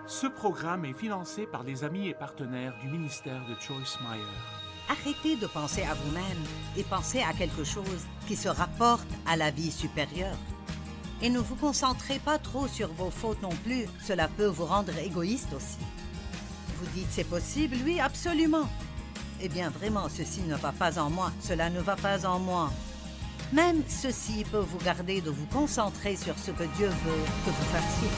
Ce programme est financé par les amis et partenaires du ministère de Joyce Meyer. Arrêtez de penser à vous-même et pensez à quelque chose qui se rapporte à la vie supérieure. Et ne vous concentrez pas trop sur vos fautes non plus, cela peut vous rendre égoïste aussi. Vous dites c'est possible? Oui, absolument. Eh bien vraiment, ceci ne va pas en moi, cela ne va pas en moi. Même ceci peut vous garder de vous concentrer sur ce que Dieu veut que vous fassiez.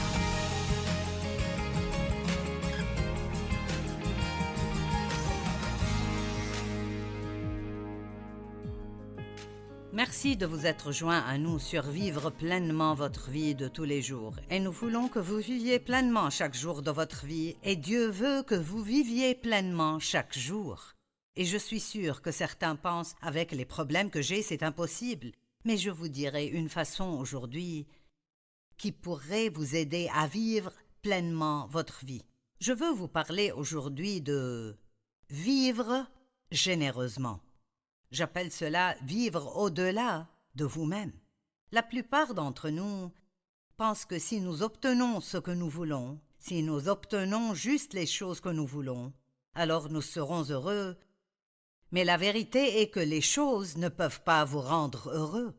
Merci de vous être joint à nous sur Vivre pleinement votre vie de tous les jours. Et nous voulons que vous viviez pleinement chaque jour de votre vie. Et Dieu veut que vous viviez pleinement chaque jour. Et je suis sûre que certains pensent, avec les problèmes que j'ai, c'est impossible. Mais je vous dirai une façon aujourd'hui qui pourrait vous aider à vivre pleinement votre vie. Je veux vous parler aujourd'hui de vivre généreusement. J'appelle cela vivre au-delà de vous-même. La plupart d'entre nous pensent que si nous obtenons ce que nous voulons, si nous obtenons juste les choses que nous voulons, alors nous serons heureux. Mais la vérité est que les choses ne peuvent pas vous rendre heureux.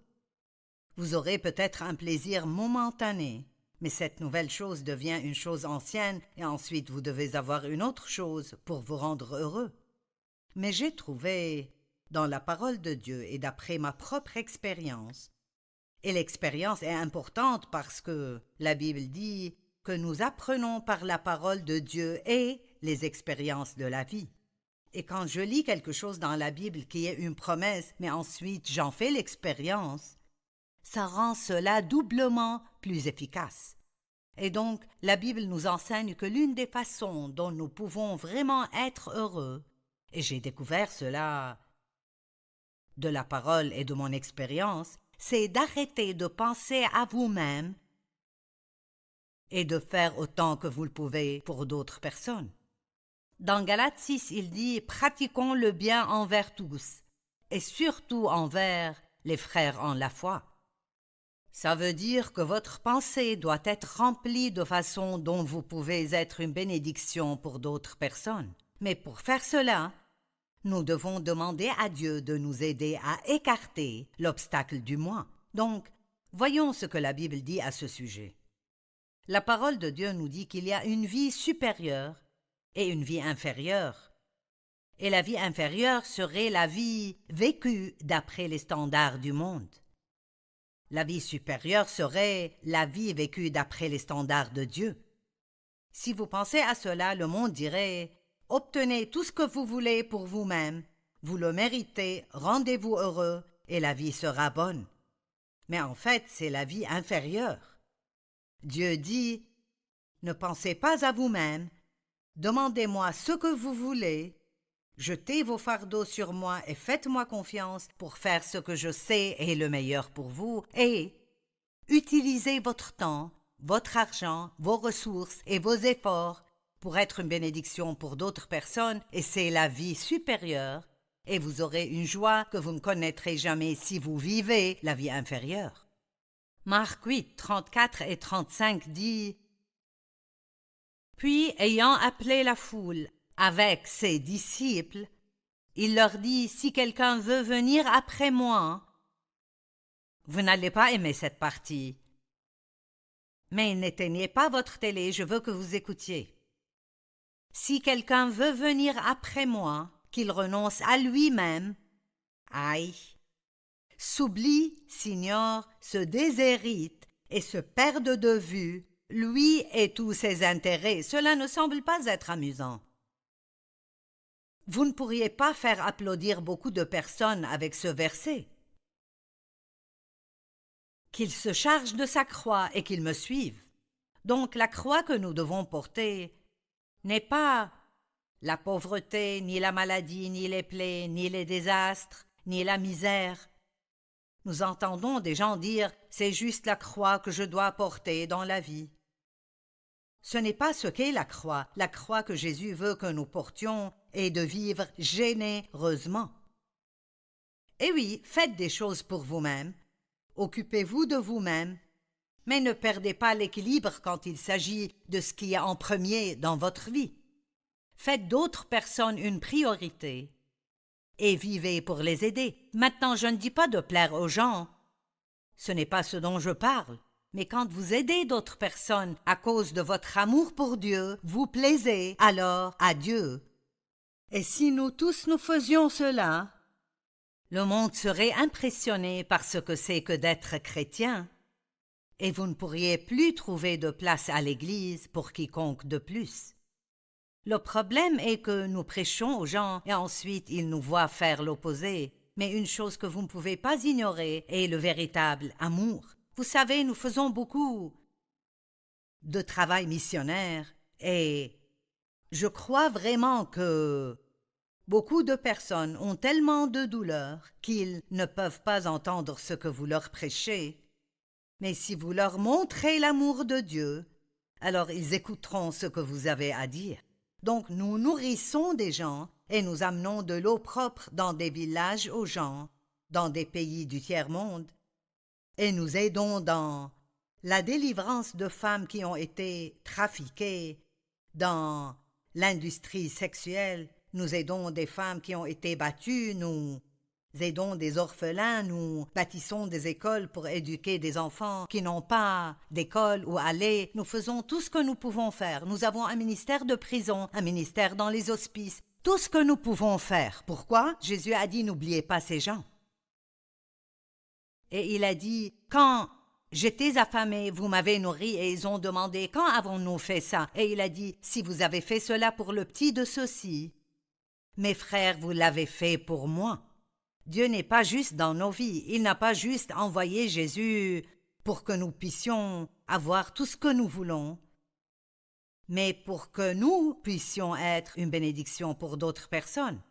Vous aurez peut-être un plaisir momentané, mais cette nouvelle chose devient une chose ancienne et ensuite vous devez avoir une autre chose pour vous rendre heureux. Mais j'ai trouvé dans la parole de Dieu et d'après ma propre expérience. Et l'expérience est importante parce que la Bible dit que nous apprenons par la parole de Dieu et les expériences de la vie. Et quand je lis quelque chose dans la Bible qui est une promesse, mais ensuite j'en fais l'expérience, ça rend cela doublement plus efficace. Et donc, la Bible nous enseigne que l'une des façons dont nous pouvons vraiment être heureux, et j'ai découvert cela de la parole et de mon expérience, c'est d'arrêter de penser à vous-même et de faire autant que vous le pouvez pour d'autres personnes. Dans Galates 6, il dit « Pratiquons le bien envers tous, et surtout envers les frères en la foi ». Ça veut dire que votre pensée doit être remplie de façon dont vous pouvez être une bénédiction pour d'autres personnes. Mais pour faire cela, nous devons demander à Dieu de nous aider à écarter l'obstacle du moi. Donc, voyons ce que la Bible dit à ce sujet. La parole de Dieu nous dit qu'il y a une vie supérieure et une vie inférieure. Et la vie inférieure serait la vie vécue d'après les standards du monde. La vie supérieure serait la vie vécue d'après les standards de Dieu. Si vous pensez à cela, le monde dirait « Obtenez tout ce que vous voulez pour vous-même, vous le méritez, rendez-vous heureux et la vie sera bonne. » Mais en fait, c'est la vie inférieure. Dieu dit « Ne pensez pas à vous-même, demandez-moi ce que vous voulez, jetez vos fardeaux sur moi et faites-moi confiance pour faire ce que je sais est le meilleur pour vous et utilisez votre temps, votre argent, vos ressources et vos efforts pour être une bénédiction pour d'autres personnes, et c'est la vie supérieure, et vous aurez une joie que vous ne connaîtrez jamais si vous vivez la vie inférieure. Marc 8, 34 et 35 dit « Puis, ayant appelé la foule avec ses disciples, il leur dit « Si quelqu'un veut venir après moi, vous n'allez pas aimer cette partie. Mais n'éteignez pas votre télé, je veux que vous écoutiez. Si quelqu'un veut venir après moi, qu'il renonce à lui-même, aïe, s'oublie, s'ignore, se déshérite et se perde de vue, lui et tous ses intérêts. Cela ne semble pas être amusant. Vous ne pourriez pas faire applaudir beaucoup de personnes avec ce verset. Qu'il se charge de sa croix et qu'il me suive. Donc la croix que nous devons porter n'est pas la pauvreté, ni la maladie, ni les plaies, ni les désastres, ni la misère. Nous entendons des gens dire « c'est juste la croix que je dois porter dans la vie ». Ce n'est pas ce qu'est la croix que Jésus veut que nous portions est de vivre généreusement. Et oui, faites des choses pour vous-même, occupez-vous de vous-même, Mais ne perdez pas l'équilibre quand il s'agit de ce qui est en premier dans votre vie. Faites d'autres personnes une priorité et vivez pour les aider. Maintenant, je ne dis pas de plaire aux gens. Ce n'est pas ce dont je parle. Mais quand vous aidez d'autres personnes à cause de votre amour pour Dieu, vous plaisez alors à Dieu. Et si nous tous nous faisions cela, le monde serait impressionné par ce que c'est que d'être chrétien. Et vous ne pourriez plus trouver de place à l'Église pour quiconque de plus. Le problème est que nous prêchons aux gens et ensuite ils nous voient faire l'opposé. Mais une chose que vous ne pouvez pas ignorer est le véritable amour. Vous savez, nous faisons beaucoup de travail missionnaire et je crois vraiment que beaucoup de personnes ont tellement de douleur qu'ils ne peuvent pas entendre ce que vous leur prêchez. Mais si vous leur montrez l'amour de Dieu, alors ils écouteront ce que vous avez à dire. Donc nous nourrissons des gens et nous amenons de l'eau propre dans des villages aux gens, dans des pays du tiers-monde, et nous aidons dans la délivrance de femmes qui ont été trafiquées, dans l'industrie sexuelle. Nous aidons des femmes qui ont été battues, nous aidons des orphelins, nous bâtissons des écoles pour éduquer des enfants qui n'ont pas d'école où aller. Nous faisons tout ce que nous pouvons faire. Nous avons un ministère de prison, un ministère dans les hospices, tout ce que nous pouvons faire. Pourquoi? Jésus a dit, n'oubliez pas ces gens. Et il a dit, quand j'étais affamé, vous m'avez nourri, et ils ont demandé, quand avons-nous fait ça? Et il a dit, si vous avez fait cela pour le petit de ceux-ci, mes frères, vous l'avez fait pour moi. Dieu n'est pas juste dans nos vies. Il n'a pas juste envoyé Jésus pour que nous puissions avoir tout ce que nous voulons, mais pour que nous puissions être une bénédiction pour d'autres personnes.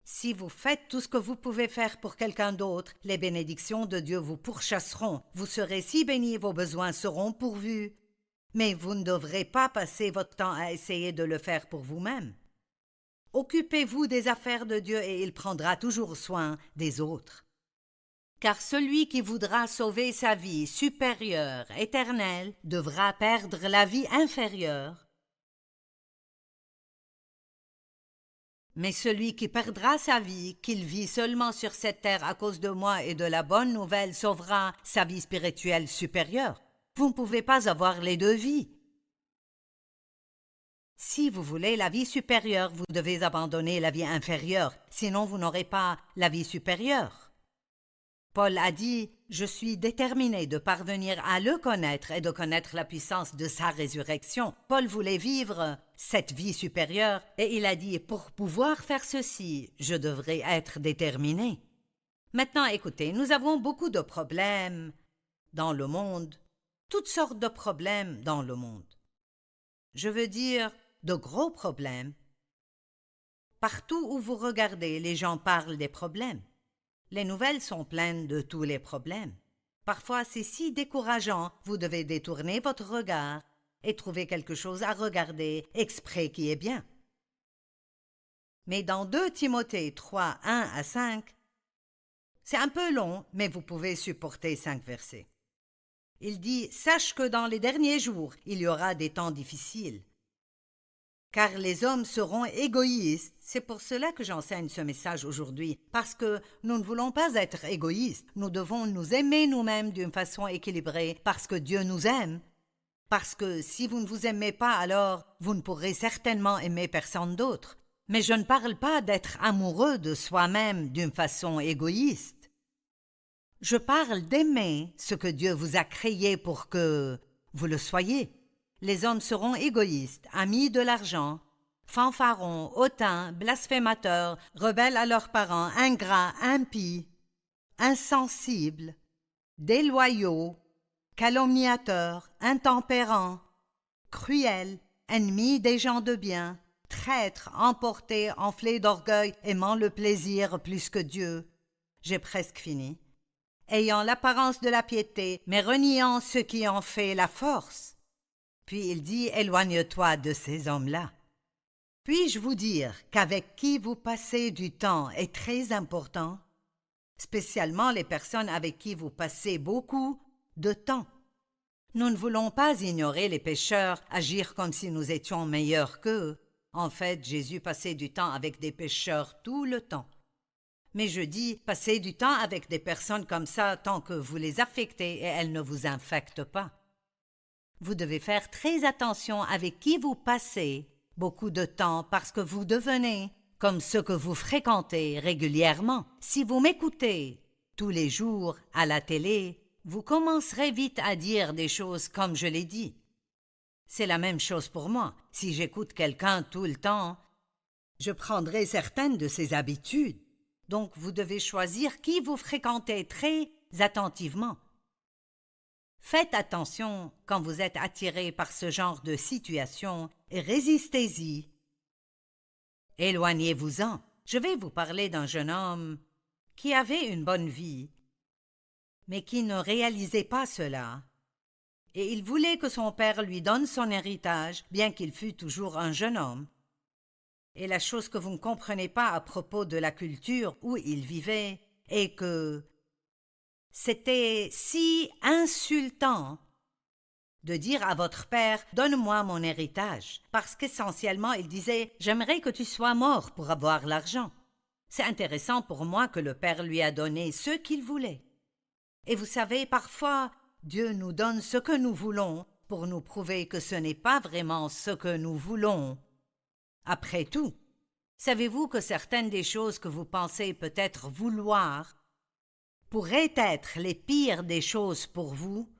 Si vous faites tout ce que vous pouvez faire pour quelqu'un d'autre, les bénédictions de Dieu vous pourchasseront. Vous serez si bénis, vos besoins seront pourvus. Mais vous ne devrez pas passer votre temps à essayer de le faire pour vous-même. Occupez-vous des affaires de Dieu et il prendra toujours soin des autres. Car celui qui voudra sauver sa vie supérieure, éternelle, devra perdre la vie inférieure. Mais celui qui perdra sa vie, qu'il vit seulement sur cette terre à cause de moi et de la bonne nouvelle, sauvera sa vie spirituelle supérieure. Vous ne pouvez pas avoir les deux vies. Si vous voulez la vie supérieure, vous devez abandonner la vie inférieure, sinon vous n'aurez pas la vie supérieure. Paul a dit « Je suis déterminé de parvenir à le connaître et de connaître la puissance de sa résurrection. » Paul voulait vivre cette vie supérieure et il a dit « Pour pouvoir faire ceci, je devrais être déterminé. » Maintenant, écoutez, nous avons beaucoup de problèmes dans le monde, toutes sortes de problèmes dans le monde. Je veux dire, de gros problèmes. Partout où vous regardez, les gens parlent des problèmes. Les nouvelles sont pleines de tous les problèmes. Parfois, c'est si décourageant, vous devez détourner votre regard et trouver quelque chose à regarder exprès qui est bien. Mais dans 2 Timothée 3, 1 à 5, c'est un peu long, mais vous pouvez supporter 5 versets. Il dit « Sache que dans les derniers jours, il y aura des temps difficiles. Car les hommes seront égoïstes. » C'est pour cela que j'enseigne ce message aujourd'hui, parce que nous ne voulons pas être égoïstes. Nous devons nous aimer nous-mêmes d'une façon équilibrée, parce que Dieu nous aime. Parce que si vous ne vous aimez pas, alors vous ne pourrez certainement aimer personne d'autre. Mais je ne parle pas d'être amoureux de soi-même d'une façon égoïste. Je parle d'aimer ce que Dieu vous a créé pour que vous le soyez. Les hommes seront égoïstes, amis de l'argent, fanfarons, hautains, blasphémateurs, rebelles à leurs parents, ingrats, impies, insensibles, déloyaux, calomniateurs, intempérants, cruels, ennemis des gens de bien, traîtres, emportés, enflés d'orgueil, aimant le plaisir plus que Dieu. J'ai presque fini. Ayant l'apparence de la piété, mais reniant ce qui en fait la force. Puis il dit, éloigne-toi de ces hommes-là. Puis-je vous dire qu'avec qui vous passez du temps est très important, spécialement les personnes avec qui vous passez beaucoup de temps. Nous ne voulons pas ignorer les pécheurs, agir comme si nous étions meilleurs qu'eux. En fait, Jésus passait du temps avec des pécheurs tout le temps. Mais je dis, passez du temps avec des personnes comme ça tant que vous les affectez et elles ne vous infectent pas. Vous devez faire très attention avec qui vous passez beaucoup de temps parce que vous devenez comme ceux que vous fréquentez régulièrement. Si vous m'écoutez tous les jours à la télé, vous commencerez vite à dire des choses comme je l'ai dit. C'est la même chose pour moi. Si j'écoute quelqu'un tout le temps, je prendrai certaines de ses habitudes. Donc vous devez choisir qui vous fréquentez très attentivement. Faites attention quand vous êtes attiré par ce genre de situation et résistez-y. Éloignez-vous-en. Je vais vous parler d'un jeune homme qui avait une bonne vie, mais qui ne réalisait pas cela. Et il voulait que son père lui donne son héritage, bien qu'il fût toujours un jeune homme. Et la chose que vous ne comprenez pas à propos de la culture où il vivait est que c'était si insultant de dire à votre père « Donne-moi mon héritage » parce qu'essentiellement il disait « J'aimerais que tu sois mort pour avoir l'argent ». C'est intéressant pour moi que le père lui a donné ce qu'il voulait. Et vous savez, parfois, Dieu nous donne ce que nous voulons pour nous prouver que ce n'est pas vraiment ce que nous voulons. Après tout, savez-vous que certaines des choses que vous pensez peut-être vouloir pourraient être les pires des choses pour vous?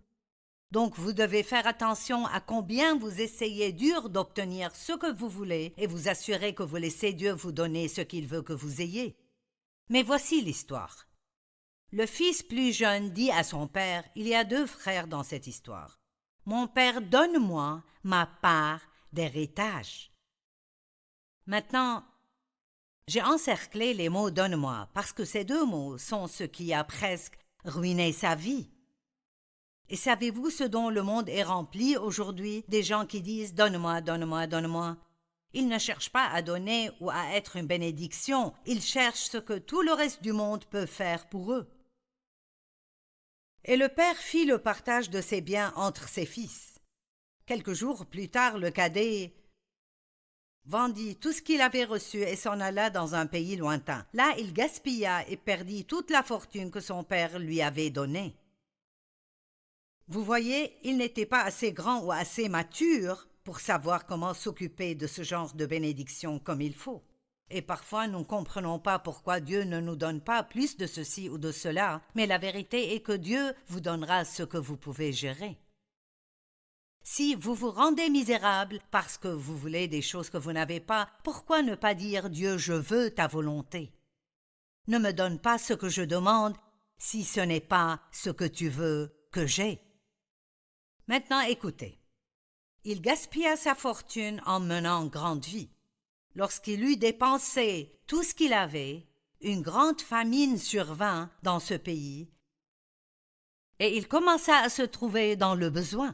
Donc vous devez faire attention à combien vous essayez dur d'obtenir ce que vous voulez et vous assurer que vous laissez Dieu vous donner ce qu'il veut que vous ayez. Mais voici l'histoire. Le fils plus jeune dit à son père, il y a 2 frères dans cette histoire. « Mon père, donne-moi ma part d'héritage. » Maintenant, j'ai encerclé les mots « donne-moi » parce que ces 2 mots sont ce qui a presque ruiné sa vie. Et savez-vous ce dont le monde est rempli aujourd'hui? Des gens qui disent « donne-moi, donne-moi, donne-moi ». Ils ne cherchent pas à donner ou à être une bénédiction, ils cherchent ce que tout le reste du monde peut faire pour eux. Et le père fit le partage de ses biens entre ses fils. Quelques jours plus tard, le cadet vendit tout ce qu'il avait reçu et s'en alla dans un pays lointain. Là, il gaspilla et perdit toute la fortune que son père lui avait donnée. Vous voyez, il n'était pas assez grand ou assez mature pour savoir comment s'occuper de ce genre de bénédiction comme il faut. Et parfois, nous ne comprenons pas pourquoi Dieu ne nous donne pas plus de ceci ou de cela, mais la vérité est que Dieu vous donnera ce que vous pouvez gérer. Si vous vous rendez misérable parce que vous voulez des choses que vous n'avez pas, pourquoi ne pas dire « Dieu, je veux ta volonté ». Ne me donne pas ce que je demande si ce n'est pas ce que tu veux que j'ai. Maintenant, écoutez. Il gaspilla sa fortune en menant grande vie. Lorsqu'il eut dépensé tout ce qu'il avait, une grande famine survint dans ce pays et il commença à se trouver dans le besoin.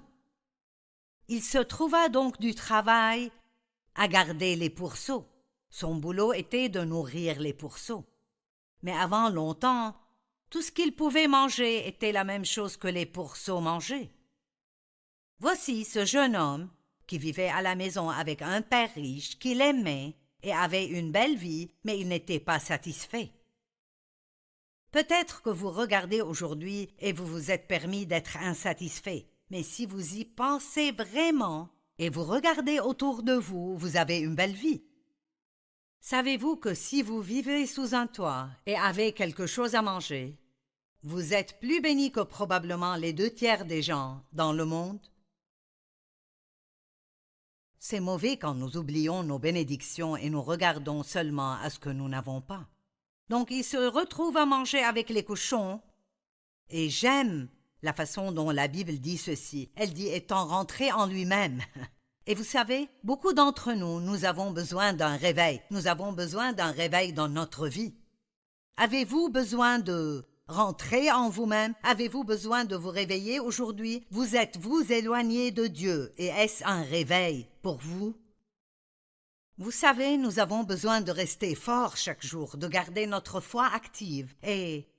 Il se trouva donc du travail à garder les pourceaux. Son boulot était de nourrir les pourceaux. Mais avant longtemps, tout ce qu'il pouvait manger était la même chose que les pourceaux mangeaient. Voici ce jeune homme qui vivait à la maison avec un père riche qu'il aimait et avait une belle vie, mais il n'était pas satisfait. Peut-être que vous regardez aujourd'hui et vous vous êtes permis d'être insatisfait, mais si vous y pensez vraiment et vous regardez autour de vous, vous avez une belle vie. Savez-vous que si vous vivez sous un toit et avez quelque chose à manger, vous êtes plus béni que probablement les 2/3 des gens dans le monde? C'est mauvais quand nous oublions nos bénédictions et nous regardons seulement à ce que nous n'avons pas. Donc il se retrouve à manger avec les cochons. Et j'aime la façon dont la Bible dit ceci. Elle dit étant rentré en lui-même. Et vous savez, beaucoup d'entre nous, nous avons besoin d'un réveil. Nous avons besoin d'un réveil dans notre vie. Avez-vous besoin de rentrer en vous-même? Avez-vous besoin de vous réveiller aujourd'hui? Vous êtes-vous éloigné de Dieu et est-ce un réveil pour vous? Vous savez, nous avons besoin de rester forts chaque jour, de garder notre foi active et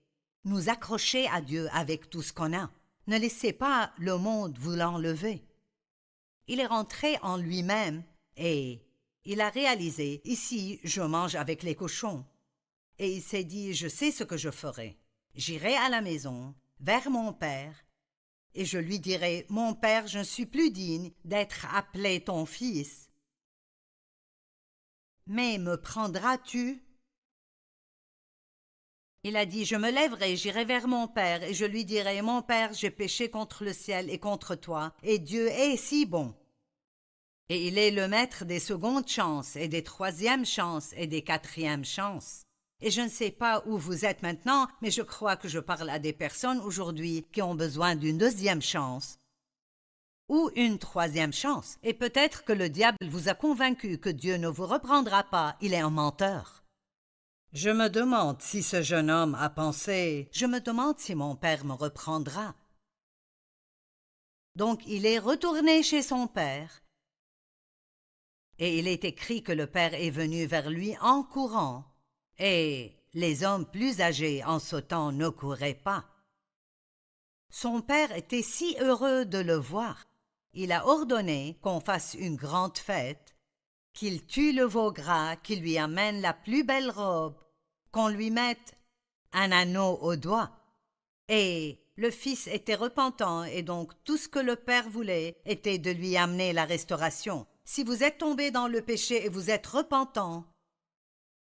nous accrocher à Dieu avec tout ce qu'on a. Ne laissez pas le monde vous l'enlever. Il est rentré en lui-même et il a réalisé, ici, je mange avec les cochons. Et il s'est dit, je sais ce que je ferai. J'irai à la maison, vers mon père, et je lui dirai, mon père, je ne suis plus digne d'être appelé ton fils. Mais me prendras-tu? Il a dit, je me lèverai, j'irai vers mon père, et je lui dirai, mon père, j'ai péché contre le ciel et contre toi, et Dieu est si bon. Et il est le maître des secondes chances, et des troisièmes chances, et des quatrièmes chances. Et je ne sais pas où vous êtes maintenant, mais je crois que je parle à des personnes aujourd'hui qui ont besoin d'une deuxième chance ou une troisième chance. Et peut-être que le diable vous a convaincu que Dieu ne vous reprendra pas, il est un menteur. Je me demande si ce jeune homme a pensé, je me demande si mon père me reprendra. Donc il est retourné chez son père. Et il est écrit que le père est venu vers lui en courant. Et les hommes plus âgés en ce temps ne couraient pas. Son père était si heureux de le voir. Il a ordonné qu'on fasse une grande fête, qu'il tue le veau gras, qu'il lui amène la plus belle robe, qu'on lui mette un anneau au doigt. Et le fils était repentant, et donc tout ce que le père voulait était de lui amener la restauration. Si vous êtes tombé dans le péché et vous êtes repentant,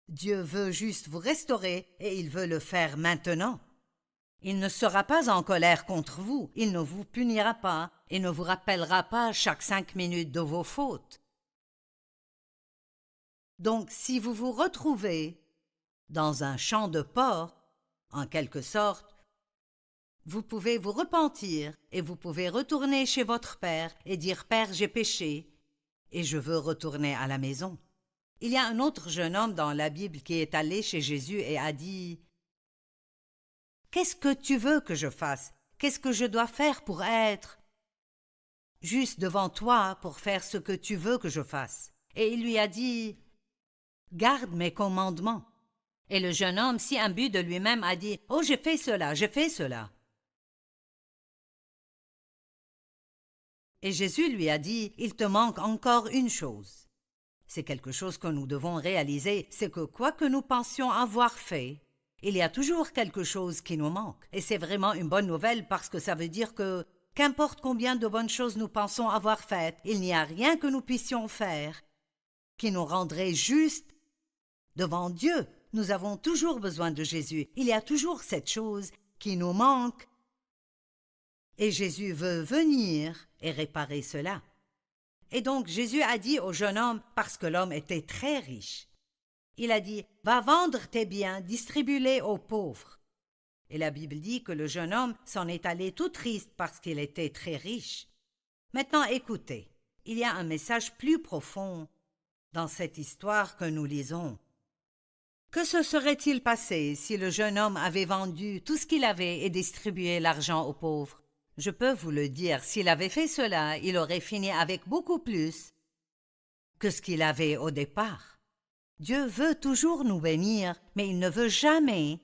Dieu veut juste vous restaurer et il veut le faire maintenant. Il ne sera pas en colère contre vous, il ne vous punira pas et ne vous rappellera pas chaque 5 minutes de vos fautes. Donc, si vous vous retrouvez dans un champ de porc, en quelque sorte, vous pouvez vous repentir et vous pouvez retourner chez votre père et dire « Père, j'ai péché et je veux retourner à la maison ». Il y a un autre jeune homme dans la Bible qui est allé chez Jésus et a dit « Qu'est-ce que tu veux que je fasse? Qu'est-ce que je dois faire pour être juste devant toi pour faire ce que tu veux que je fasse? » Et il lui a dit « Garde mes commandements. » Et le jeune homme, si imbu de lui-même, a dit « Oh, j'ai fait cela, j'ai fait cela. » Et Jésus lui a dit « Il te manque encore une chose. » C'est quelque chose que nous devons réaliser, c'est que quoi que nous pensions avoir fait, il y a toujours quelque chose qui nous manque. Et c'est vraiment une bonne nouvelle parce que ça veut dire que, qu'importe combien de bonnes choses nous pensons avoir faites, il n'y a rien que nous puissions faire qui nous rendrait juste devant Dieu. Nous avons toujours besoin de Jésus. Il y a toujours cette chose qui nous manque. Et Jésus veut venir et réparer cela. Et donc Jésus a dit au jeune homme, parce que l'homme était très riche, il a dit « Va vendre tes biens, distribue-les aux pauvres. » Et la Bible dit que le jeune homme s'en est allé tout triste parce qu'il était très riche. Maintenant écoutez, il y a un message plus profond dans cette histoire que nous lisons. Que se serait-il passé si le jeune homme avait vendu tout ce qu'il avait et distribué l'argent aux pauvres? Je peux vous le dire, s'il avait fait cela, il aurait fini avec beaucoup plus que ce qu'il avait au départ. Dieu veut toujours nous bénir, mais il ne veut jamais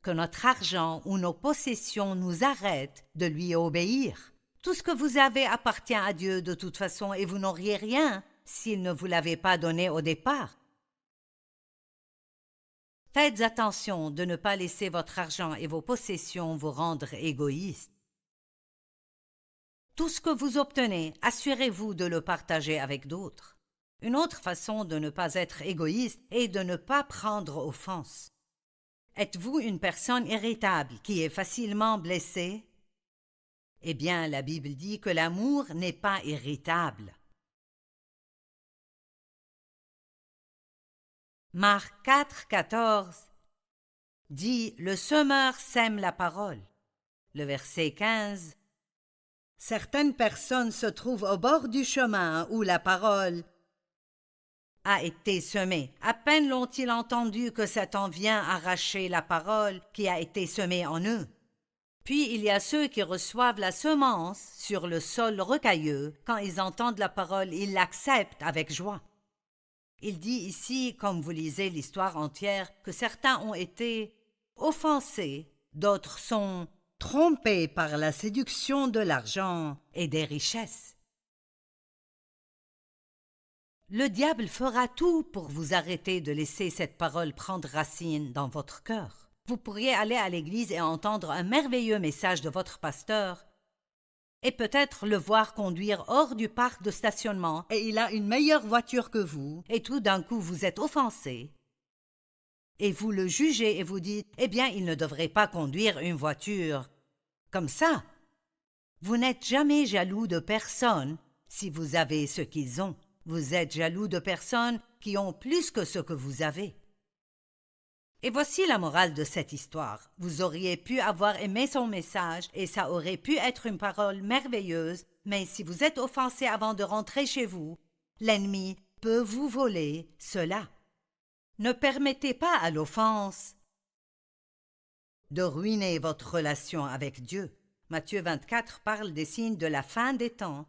que notre argent ou nos possessions nous arrêtent de lui obéir. Tout ce que vous avez appartient à Dieu de toute façon et vous n'auriez rien s'il ne vous l'avait pas donné au départ. Faites attention de ne pas laisser votre argent et vos possessions vous rendre égoïstes. Tout ce que vous obtenez, assurez-vous de le partager avec d'autres. Une autre façon de ne pas être égoïste est de ne pas prendre offense. Êtes-vous une personne irritable qui est facilement blessée? Eh bien, la Bible dit que l'amour n'est pas irritable. Marc 4, 14 dit « Le semeur sème la parole ». Le verset 15 « Certaines personnes se trouvent au bord du chemin où la parole a été semée. À peine l'ont-ils entendu que Satan vient arracher la parole qui a été semée en eux. Puis il y a ceux qui reçoivent la semence sur le sol rocailleux. Quand ils entendent la parole, ils l'acceptent avec joie. » Il dit ici, comme vous lisez l'histoire entière, que certains ont été offensés, d'autres sont trompés par la séduction de l'argent et des richesses. Le diable fera tout pour vous arrêter de laisser cette parole prendre racine dans votre cœur. Vous pourriez aller à l'église et entendre un merveilleux message de votre pasteur et peut-être le voir conduire hors du parc de stationnement et il a une meilleure voiture que vous et tout d'un coup vous êtes offensé. Et vous le jugez et vous dites « Eh bien, il ne devrait pas conduire une voiture comme ça. » Vous n'êtes jamais jaloux de personne si vous avez ce qu'ils ont. Vous êtes jaloux de personnes qui ont plus que ce que vous avez. Et voici la morale de cette histoire. Vous auriez pu avoir aimé son message et ça aurait pu être une parole merveilleuse, mais si vous êtes offensé avant de rentrer chez vous, l'ennemi peut vous voler cela. Ne permettez pas à l'offense de ruiner votre relation avec Dieu. Matthieu 24 parle des signes de la fin des temps.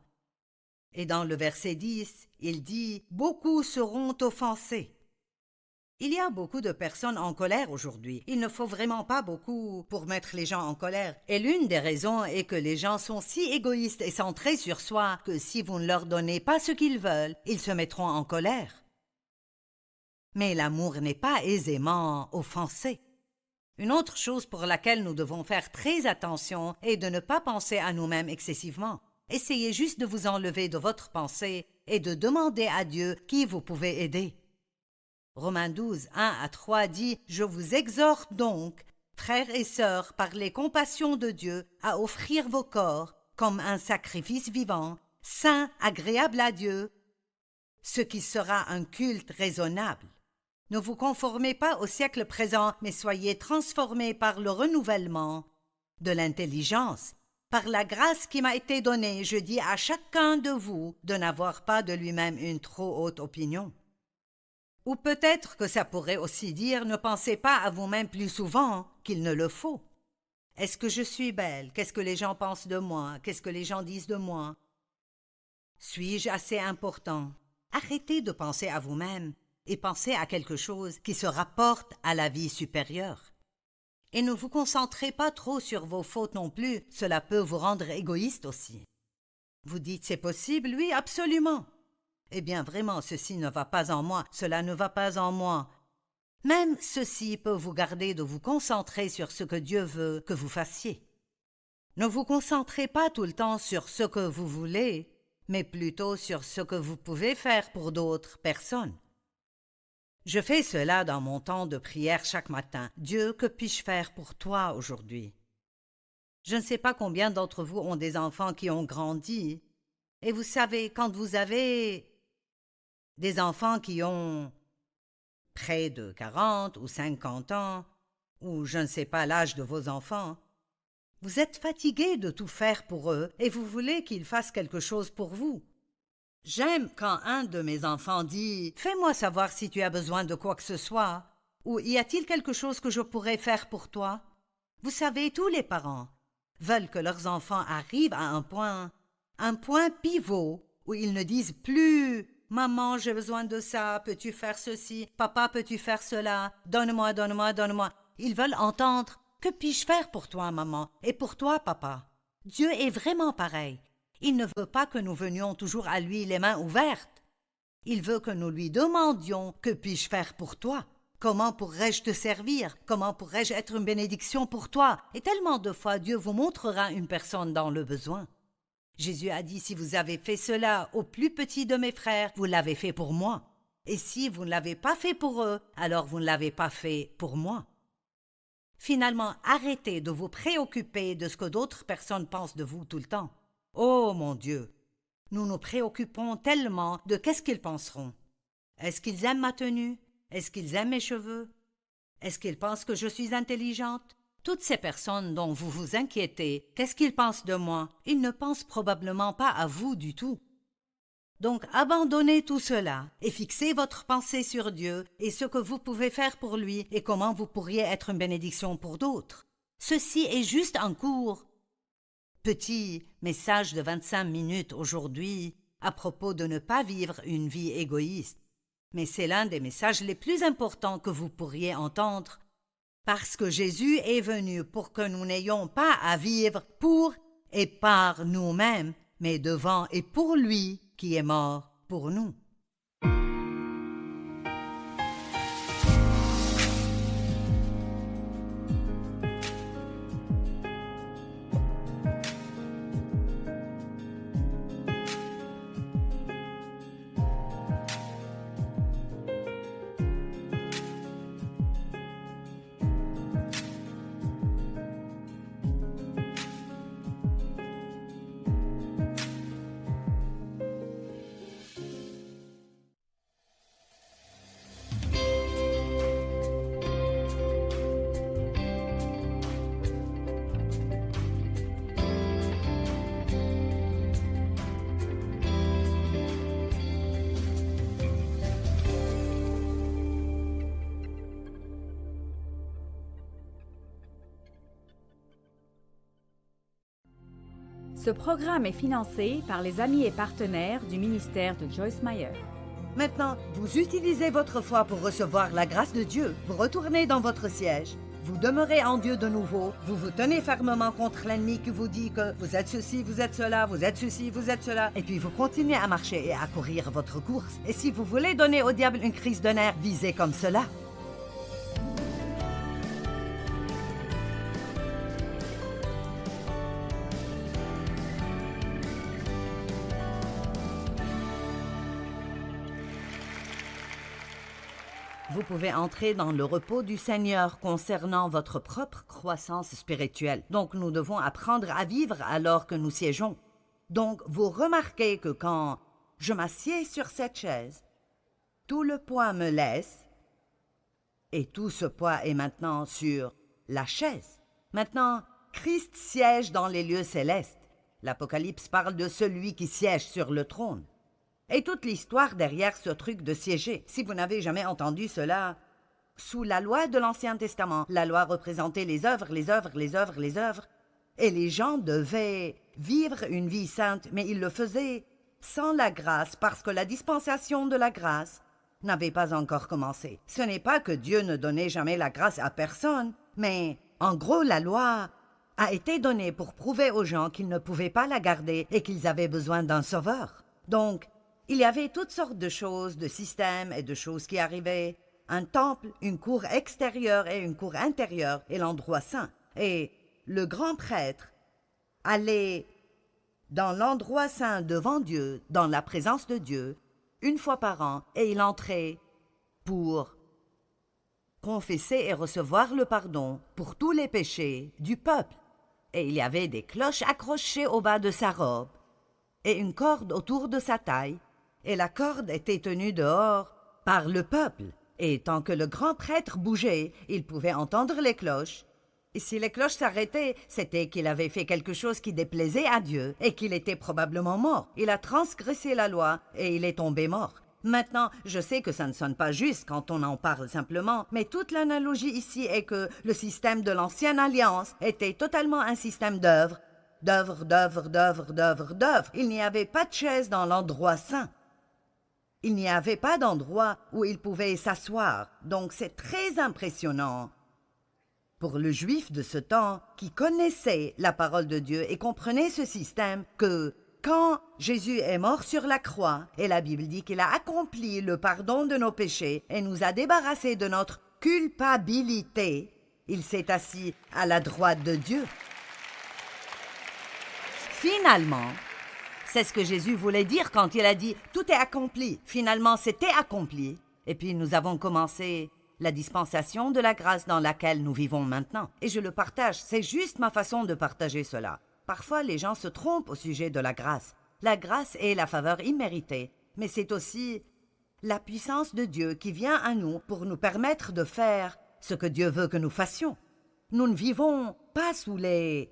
Et dans le verset 10, il dit « Beaucoup seront offensés ». Il y a beaucoup de personnes en colère aujourd'hui. Il ne faut vraiment pas beaucoup pour mettre les gens en colère. Et l'une des raisons est que les gens sont si égoïstes et centrés sur soi que si vous ne leur donnez pas ce qu'ils veulent, ils se mettront en colère. Mais l'amour n'est pas aisément offensé. Une autre chose pour laquelle nous devons faire très attention est de ne pas penser à nous-mêmes excessivement. Essayez juste de vous enlever de votre pensée et de demander à Dieu qui vous pouvez aider. Romains 12, 1-3 dit « Je vous exhorte donc, frères et sœurs, par les compassions de Dieu, à offrir vos corps comme un sacrifice vivant, saint, agréable à Dieu, ce qui sera un culte raisonnable. Ne vous conformez pas au siècle présent, mais soyez transformés par le renouvellement de l'intelligence. Par la grâce qui m'a été donnée, je dis à chacun de vous de n'avoir pas de lui-même une trop haute opinion. » Ou peut-être que ça pourrait aussi dire « Ne pensez pas à vous-même plus souvent qu'il ne le faut. » Est-ce que je suis belle? Qu'est-ce que les gens pensent de moi? Qu'est-ce que les gens disent de moi? Suis-je assez important? Arrêtez de penser à vous-même et pensez à quelque chose qui se rapporte à la vie supérieure. Et ne vous concentrez pas trop sur vos fautes non plus, cela peut vous rendre égoïste aussi. Vous dites « C'est possible? Oui, absolument. » Eh bien, vraiment, ceci ne va pas en moi, cela ne va pas en moi. Même ceci peut vous garder de vous concentrer sur ce que Dieu veut que vous fassiez. Ne vous concentrez pas tout le temps sur ce que vous voulez, mais plutôt sur ce que vous pouvez faire pour d'autres personnes. Je fais cela dans mon temps de prière chaque matin. Dieu, que puis-je faire pour toi aujourd'hui? Je ne sais pas combien d'entre vous ont des enfants qui ont grandi. Et vous savez, quand vous avez des enfants qui ont près de 40 ou 50 ans, ou je ne sais pas l'âge de vos enfants, vous êtes fatigué de tout faire pour eux et vous voulez qu'ils fassent quelque chose pour vous. J'aime quand un de mes enfants dit « Fais-moi savoir si tu as besoin de quoi que ce soit » ou « Y a-t-il quelque chose que je pourrais faire pour toi ?» Vous savez, tous les parents veulent que leurs enfants arrivent à un point pivot où ils ne disent plus « Maman, j'ai besoin de ça, peux-tu faire ceci? Papa, peux-tu faire cela? Donne-moi, donne-moi, donne-moi. » Ils veulent entendre « Que puis-je faire pour toi, maman? Et pour toi, papa? » Dieu est vraiment pareil. Il ne veut pas que nous venions toujours à lui les mains ouvertes. Il veut que nous lui demandions « Que puis-je faire pour toi? Comment pourrais-je te servir? Comment pourrais-je être une bénédiction pour toi? » Et tellement de fois, Dieu vous montrera une personne dans le besoin. Jésus a dit « Si vous avez fait cela au plus petit de mes frères, vous l'avez fait pour moi. Et si vous ne l'avez pas fait pour eux, alors vous ne l'avez pas fait pour moi. » Finalement, arrêtez de vous préoccuper de ce que d'autres personnes pensent de vous tout le temps. Oh mon Dieu! Nous nous préoccupons tellement de qu'est-ce qu'ils penseront. Est-ce qu'ils aiment ma tenue? Est-ce qu'ils aiment mes cheveux? Est-ce qu'ils pensent que je suis intelligente? Toutes ces personnes dont vous vous inquiétez, qu'est-ce qu'ils pensent de moi? Ils ne pensent probablement pas à vous du tout. Donc abandonnez tout cela et fixez votre pensée sur Dieu et ce que vous pouvez faire pour lui et comment vous pourriez être une bénédiction pour d'autres. Ceci est juste un court. Petit message de 25 minutes aujourd'hui à propos de ne pas vivre une vie égoïste. Mais c'est l'un des messages les plus importants que vous pourriez entendre Parce que Jésus est venu pour que nous n'ayons pas à vivre pour et par nous-mêmes, mais devant et pour lui qui est mort pour nous. Ce programme est financé par les amis et partenaires du ministère de Joyce Meyer. Maintenant, vous utilisez votre foi pour recevoir la grâce de Dieu. Vous retournez dans votre siège. Vous demeurez en Dieu de nouveau. Vous vous tenez fermement contre l'ennemi qui vous dit que vous êtes ceci, vous êtes cela, vous êtes ceci, vous êtes cela. Et puis vous continuez à marcher et à courir votre course. Et si vous voulez donner au diable une crise de nerfs, visez comme cela. Vous pouvez entrer dans le repos du Seigneur concernant votre propre croissance spirituelle. Donc, nous devons apprendre à vivre alors que nous siégeons. Donc, vous remarquez que quand je m'assieds sur cette chaise, tout le poids me laisse et tout ce poids est maintenant sur la chaise. Maintenant, Christ siège dans les lieux célestes. L'Apocalypse parle de celui qui siège sur le trône. Et toute l'histoire derrière ce truc de siéger. Si vous n'avez jamais entendu cela, sous la loi de l'Ancien Testament, la loi représentait les œuvres, et les gens devaient vivre une vie sainte, mais ils le faisaient sans la grâce, parce que la dispensation de la grâce n'avait pas encore commencé. Ce n'est pas que Dieu ne donnait jamais la grâce à personne, mais en gros, la loi a été donnée pour prouver aux gens qu'ils ne pouvaient pas la garder et qu'ils avaient besoin d'un sauveur. Donc, il y avait toutes sortes de choses, de systèmes et de choses qui arrivaient. Un temple, une cour extérieure et une cour intérieure et l'endroit saint. Et le grand prêtre allait dans l'endroit saint devant Dieu, dans la présence de Dieu, une fois par an, et il entrait pour confesser et recevoir le pardon pour tous les péchés du peuple. Et il y avait des cloches accrochées au bas de sa robe et une corde autour de sa taille. Et la corde était tenue dehors par le peuple. Et tant que le grand prêtre bougeait, il pouvait entendre les cloches. Et si les cloches s'arrêtaient, c'était qu'il avait fait quelque chose qui déplaisait à Dieu et qu'il était probablement mort. Il a transgressé la loi et il est tombé mort. Maintenant, je sais que ça ne sonne pas juste quand on en parle simplement, mais toute l'analogie ici est que le système de l'ancienne alliance était totalement un système d'œuvres. Il n'y avait pas de chaise dans l'endroit saint. Il n'y avait pas d'endroit où il pouvait s'asseoir, donc c'est très impressionnant pour le juif de ce temps qui connaissait la parole de Dieu et comprenait ce système que quand Jésus est mort sur la croix, et la Bible dit qu'il a accompli le pardon de nos péchés et nous a débarrassés de notre culpabilité, il s'est assis à la droite de Dieu. Finalement, c'est ce que Jésus voulait dire quand il a dit « Tout est accompli ». Finalement, c'était accompli. Et puis nous avons commencé la dispensation de la grâce dans laquelle nous vivons maintenant. Et je le partage, c'est juste ma façon de partager cela. Parfois, les gens se trompent au sujet de la grâce. La grâce est la faveur imméritée, mais c'est aussi la puissance de Dieu qui vient à nous pour nous permettre de faire ce que Dieu veut que nous fassions. Nous ne vivons pas sous les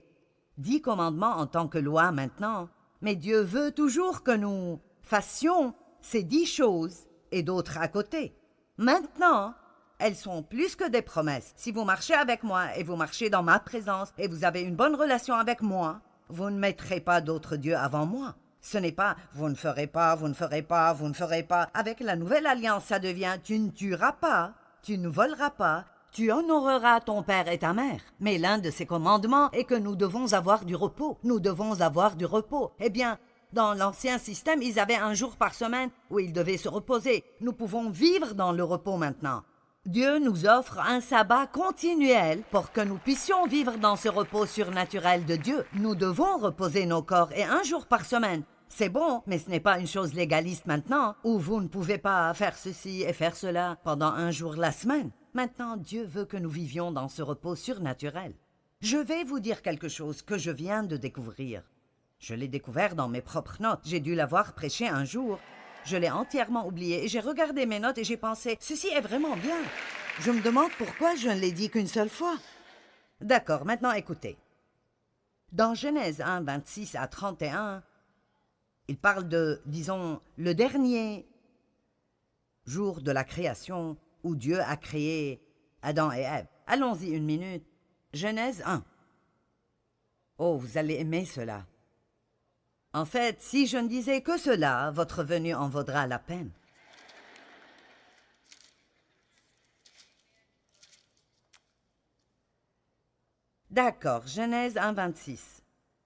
10 commandements en tant que loi maintenant, mais Dieu veut toujours que nous fassions ces 10 choses et d'autres à côté. Maintenant, elles sont plus que des promesses. Si vous marchez avec moi et vous marchez dans ma présence et vous avez une bonne relation avec moi, vous ne mettrez pas d'autres dieux avant moi. Ce n'est pas « vous ne ferez pas, vous ne ferez pas, vous ne ferez pas ». Avec la nouvelle alliance, ça devient « tu ne tueras pas, tu ne voleras pas, Tu honoreras ton père et ta mère. Mais l'un de ces commandements est que nous devons avoir du repos. Nous devons avoir du repos. Eh bien, dans l'ancien système, ils avaient un jour par semaine où ils devaient se reposer. Nous pouvons vivre dans le repos maintenant. Dieu nous offre un sabbat continuel pour que nous puissions vivre dans ce repos surnaturel de Dieu. Nous devons reposer nos corps et un jour par semaine. C'est bon, mais ce n'est pas une chose légaliste maintenant, où vous ne pouvez pas faire ceci et faire cela pendant un jour la semaine. Maintenant, Dieu veut que nous vivions dans ce repos surnaturel. Je vais vous dire quelque chose que je viens de découvrir. Je l'ai découvert dans mes propres notes. J'ai dû l'avoir prêché un jour. Je l'ai entièrement oublié et j'ai regardé mes notes et j'ai pensé, ceci est vraiment bien. Je me demande pourquoi je ne l'ai dit qu'une seule fois. D'accord, maintenant écoutez. Dans Genèse 1, 26 à 31, il parle de, disons, le dernier jour de la création où Dieu a créé Adam et Ève. Allons-y une minute. Genèse 1. Oh, vous allez aimer cela. En fait, si je ne disais que cela, votre venue en vaudra la peine. D'accord, Genèse 1, 26.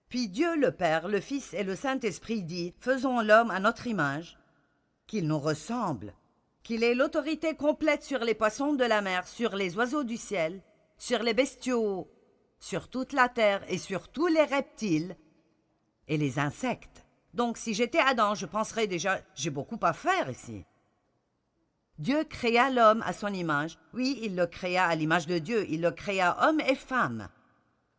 Puis Dieu le Père, le Fils et le Saint-Esprit dit, « Faisons l'homme à notre image, qu'il nous ressemble, qu'il ait l'autorité complète sur les poissons de la mer, sur les oiseaux du ciel, sur les bestiaux, sur toute la terre et sur tous les reptiles, et les insectes. » Donc, si j'étais Adam, je penserais déjà, j'ai beaucoup à faire ici. Dieu créa l'homme à son image. Oui, il le créa à l'image de Dieu. Il le créa homme et femme.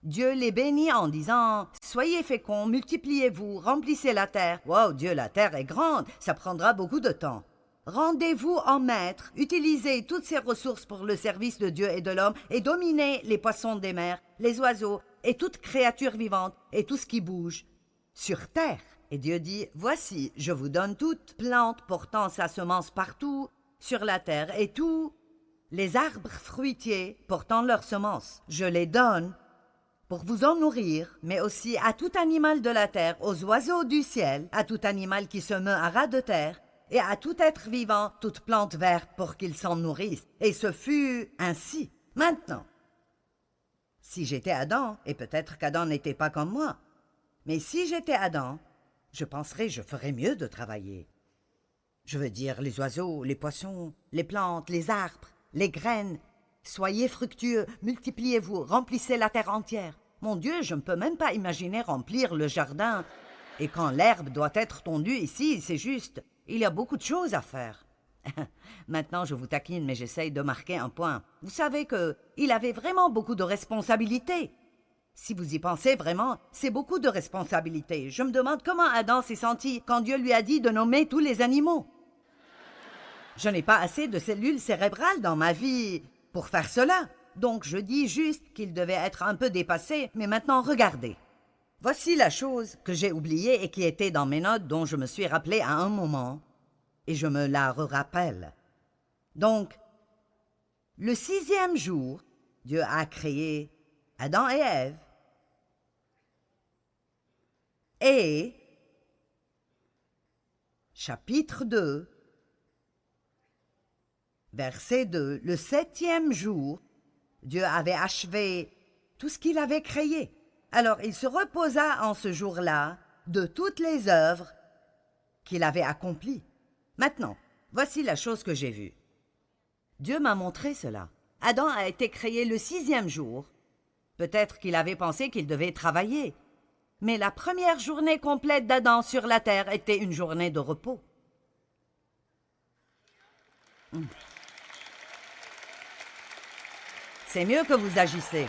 Dieu les bénit en disant, « Soyez féconds, multipliez-vous, remplissez la terre. » Wow, Dieu, la terre est grande, ça prendra beaucoup de temps. Rendez-vous en maître, utilisez toutes ces ressources pour le service de Dieu et de l'homme et dominez les poissons des mers, les oiseaux et toute créature vivante et tout ce qui bouge sur terre. Et Dieu dit, « Voici, je vous donne toute plante portant sa semence partout sur la terre et tous les arbres fruitiers portant leur semence. Je les donne pour vous en nourrir, mais aussi à tout animal de la terre, aux oiseaux du ciel, à tout animal qui se meut à ras de terre, et à tout être vivant, toute plante verte pour qu'ils s'en nourrissent. Et ce fut ainsi. Maintenant, si j'étais Adam, et peut-être qu'Adam n'était pas comme moi, mais si j'étais Adam, je penserais je ferais mieux de travailler. Je veux dire les oiseaux, les poissons, les plantes, les arbres, les graines. Soyez fructueux, multipliez-vous, remplissez la terre entière. Mon Dieu, je ne peux même pas imaginer remplir le jardin. Et quand l'herbe doit être tondue ici, c'est juste, il y a beaucoup de choses à faire. Maintenant, je vous taquine, mais j'essaye de marquer un point. Vous savez qu'il avait vraiment beaucoup de responsabilités. Si vous y pensez vraiment, c'est beaucoup de responsabilités. Je me demande comment Adam s'est senti quand Dieu lui a dit de nommer tous les animaux. Je n'ai pas assez de cellules cérébrales dans ma vie pour faire cela. Donc je dis juste qu'il devait être un peu dépassé, mais maintenant regardez. Voici la chose que j'ai oubliée et qui était dans mes notes dont je me suis rappelé à un moment, et je me la rappelle. Donc, le 6e jour, Dieu a créé Adam et Ève. Et, chapitre 2, verset 2, le 7e jour, Dieu avait achevé tout ce qu'il avait créé. Alors il se reposa en ce jour-là de toutes les œuvres qu'il avait accomplies. Maintenant, voici la chose que j'ai vue. Dieu m'a montré cela. Adam a été créé le 6e jour. Peut-être qu'il avait pensé qu'il devait travailler. Mais la première journée complète d'Adam sur la terre était une journée de repos. C'est mieux que vous agissez.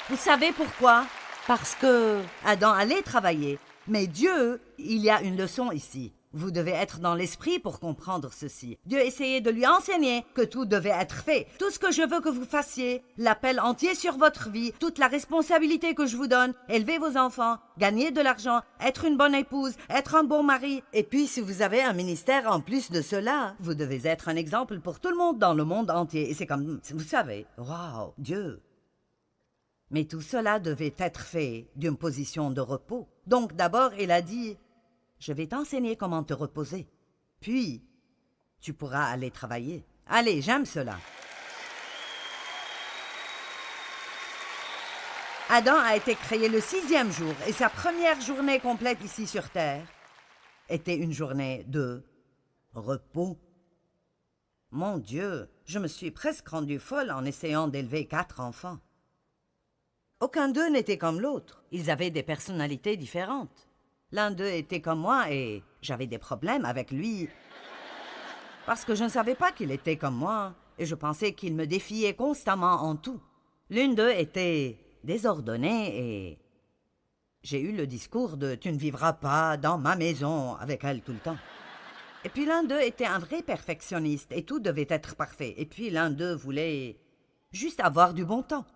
Vous savez pourquoi? Parce que Adam allait travailler. Mais Dieu, il y a une leçon ici. Vous devez être dans l'esprit pour comprendre ceci. Dieu essayait de lui enseigner que tout devait être fait. Tout ce que je veux que vous fassiez, l'appel entier sur votre vie, toute la responsabilité que je vous donne, élever vos enfants, gagner de l'argent, être une bonne épouse, être un bon mari. Et puis, si vous avez un ministère en plus de cela, vous devez être un exemple pour tout le monde dans le monde entier. Et c'est comme, vous savez, waouh, Dieu. Mais tout cela devait être fait d'une position de repos. Donc d'abord, il a dit, je vais t'enseigner comment te reposer. Puis, tu pourras aller travailler. Allez, j'aime cela. Adam a été créé le 6e jour et sa première journée complète ici sur Terre était une journée de repos. Mon Dieu, je me suis presque rendue folle en essayant d'élever 4 enfants. Aucun d'eux n'était comme l'autre. Ils avaient des personnalités différentes. L'un d'eux était comme moi et j'avais des problèmes avec lui parce que je ne savais pas qu'il était comme moi et je pensais qu'il me défiait constamment en tout. L'une d'eux était désordonnée et j'ai eu le discours de « tu ne vivras pas dans ma maison » avec elle tout le temps. Et puis l'un d'eux était un vrai perfectionniste et tout devait être parfait. Et puis l'un d'eux voulait juste avoir du bon temps.